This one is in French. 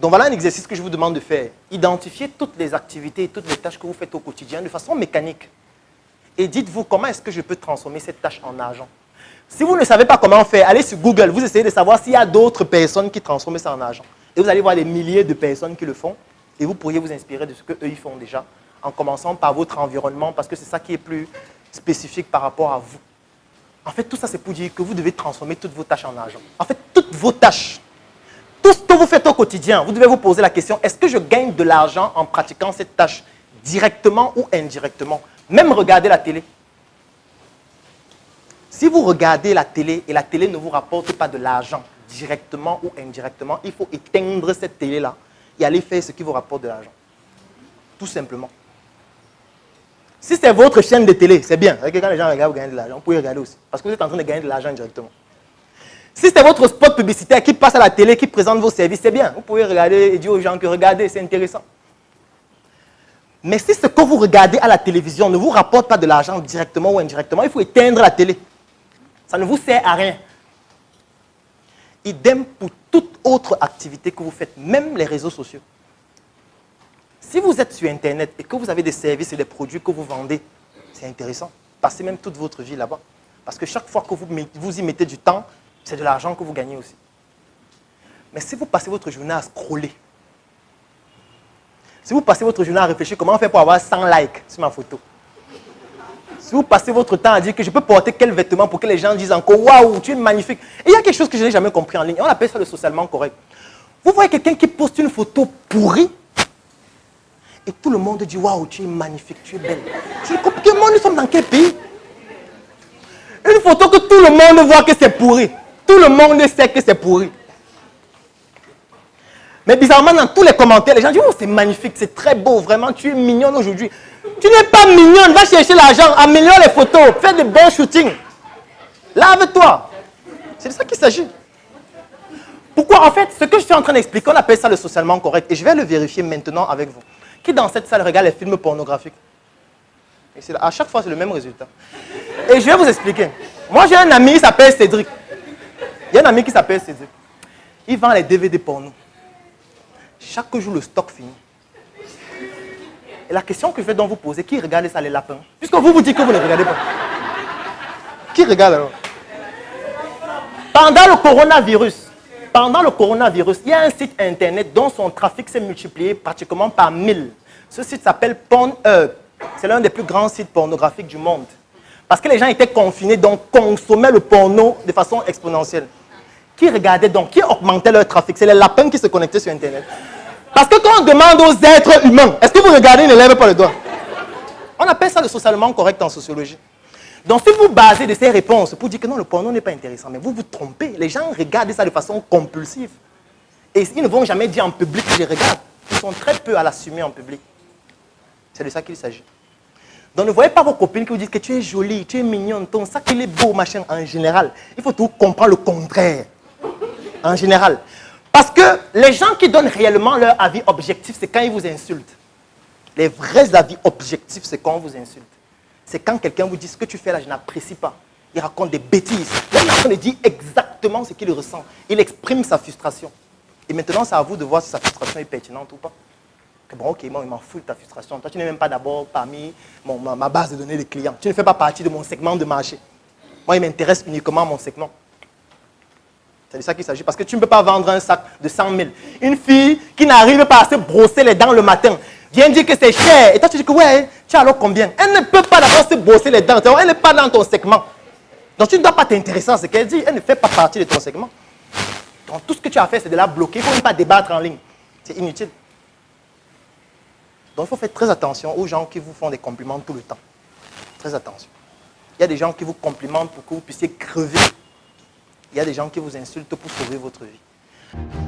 Donc voilà un exercice que je vous demande de faire. Identifiez toutes les activités et toutes les tâches que vous faites au quotidien de façon mécanique. Et dites-vous comment est-ce que je peux transformer cette tâche en argent. Si vous ne savez pas comment faire, allez sur Google, vous essayez de savoir s'il y a d'autres personnes qui transforment ça en argent. Et vous allez voir des milliers de personnes qui le font. Et vous pourriez vous inspirer de ce qu'eux, ils font déjà. En commençant par votre environnement, parce que c'est ça qui est plus spécifique par rapport à vous. En fait, tout ça, c'est pour dire que vous devez transformer toutes vos tâches en argent. En fait, toutes vos tâches, tout ce que vous faites au quotidien, vous devez vous poser la question, est-ce que je gagne de l'argent en pratiquant cette tâche directement ou indirectement? Même regarder la télé. Si vous regardez la télé et la télé ne vous rapporte pas de l'argent directement ou indirectement, il faut éteindre cette télé-là et aller faire ce qui vous rapporte de l'argent. Tout simplement. Si c'est votre chaîne de télé, c'est bien. Quand les gens regardent, vous gagnez de l'argent. Vous pouvez regarder aussi. Parce que vous êtes en train de gagner de l'argent directement. Si c'est votre spot publicitaire qui passe à la télé, qui présente vos services, c'est bien. Vous pouvez regarder et dire aux gens que regardez, c'est intéressant. Mais si ce que vous regardez à la télévision ne vous rapporte pas de l'argent directement ou indirectement, il faut éteindre la télé. Ça ne vous sert à rien. Idem pour toute autre activité que vous faites, même les réseaux sociaux. Si vous êtes sur Internet et que vous avez des services et des produits que vous vendez, c'est intéressant. Passez même toute votre vie là-bas. Parce que chaque fois que vous y mettez du temps, c'est de l'argent que vous gagnez aussi. Mais si vous passez votre journée à scroller, si vous passez votre journée à réfléchir comment faire pour avoir 100 likes sur ma photo, si vous passez votre temps à dire que je peux porter quel vêtement pour que les gens disent encore « Waouh, tu es magnifique ». Et il y a quelque chose que je n'ai jamais compris en ligne. On appelle ça le socialement correct. Vous voyez quelqu'un qui poste une photo pourrie et tout le monde dit « Waouh, tu es magnifique, tu es belle ». Je ne comprends pas, nous sommes dans quel pays? Une photo que tout le monde voit que c'est pourri. Tout le monde sait que c'est pourri. Mais bizarrement, dans tous les commentaires, les gens disent « Oh, c'est magnifique, c'est très beau, vraiment, tu es mignonne aujourd'hui ». Tu n'es pas mignonne, va chercher l'argent, améliore les photos, fais de bons shootings. Lave-toi. C'est de ça qu'il s'agit. Pourquoi? En fait, ce que je suis en train d'expliquer, on appelle ça le socialement correct. Et je vais le vérifier maintenant avec vous. Qui dans cette salle regarde les films pornographiques? Et à chaque fois, c'est le même résultat. Et je vais vous expliquer. Moi, j'ai un ami, il s'appelle Cédric. Il y a un ami qui s'appelle Cédric. Il vend les DVD porno. Chaque jour, le stock finit. Et la question que je vais donc vous poser, qui regarde ça, les lapins? Puisque vous vous dites que vous ne regardez pas. Qui regarde alors? Pendant le coronavirus, il y a un site internet dont son trafic s'est multiplié pratiquement par 1000. Ce site s'appelle Pornhub. C'est l'un des plus grands sites pornographiques du monde. Parce que les gens étaient confinés, donc consommaient le porno de façon exponentielle. Qui regardait donc? Qui augmentait leur trafic? C'est les lapins qui se connectaient sur Internet. Parce que quand on demande aux êtres humains, est-ce que vous regardez, ils ne lèvent pas le doigt. On appelle ça le socialement correct en sociologie. Donc si vous basez de ces réponses pour dire que non, le porno n'est pas intéressant, mais vous vous trompez. Les gens regardent ça de façon compulsive. Et ils ne vont jamais dire en public que je regarde. Ils sont très peu à l'assumer en public. C'est de ça qu'il s'agit. Donc ne voyez pas vos copines qui vous disent que tu es jolie, tu es mignonne, ton sac il est beau, machin, en général. Il faut tout comprendre le contraire. En général. Parce que les gens qui donnent réellement leur avis objectif, c'est quand ils vous insultent. Les vrais avis objectifs, c'est quand on vous insulte. C'est quand quelqu'un vous dit ce que tu fais là, je n'apprécie pas. Il raconte des bêtises. La personne dit exactement ce qu'il ressent. Il exprime sa frustration. Et maintenant, c'est à vous de voir si sa frustration est pertinente ou pas. Que bon, ok, moi, il m'en fout de ta frustration. Toi, tu n'es même pas d'abord parmi ma base de données de clients. Tu ne fais pas partie de mon segment de marché. Moi, il m'intéresse uniquement mon segment. C'est de ça qu'il s'agit. Parce que tu ne peux pas vendre un sac de 100 000. Une fille qui n'arrive pas à se brosser les dents le matin vient dire que c'est cher. Et toi, tu dis que ouais, tu as alors combien? Elle ne peut pas d'abord se brosser les dents. Elle n'est pas dans ton segment. Donc, tu ne dois pas t'intéresser à ce qu'elle dit. Elle ne fait pas partie de ton segment. Donc, tout ce que tu as fait, c'est de la bloquer. Il ne faut même pas débattre en ligne. C'est inutile. Donc, il faut faire très attention aux gens qui vous font des compliments tout le temps. Très attention. Il y a des gens qui vous complimentent pour que vous puissiez crever. Il y a des gens qui vous insultent pour sauver votre vie.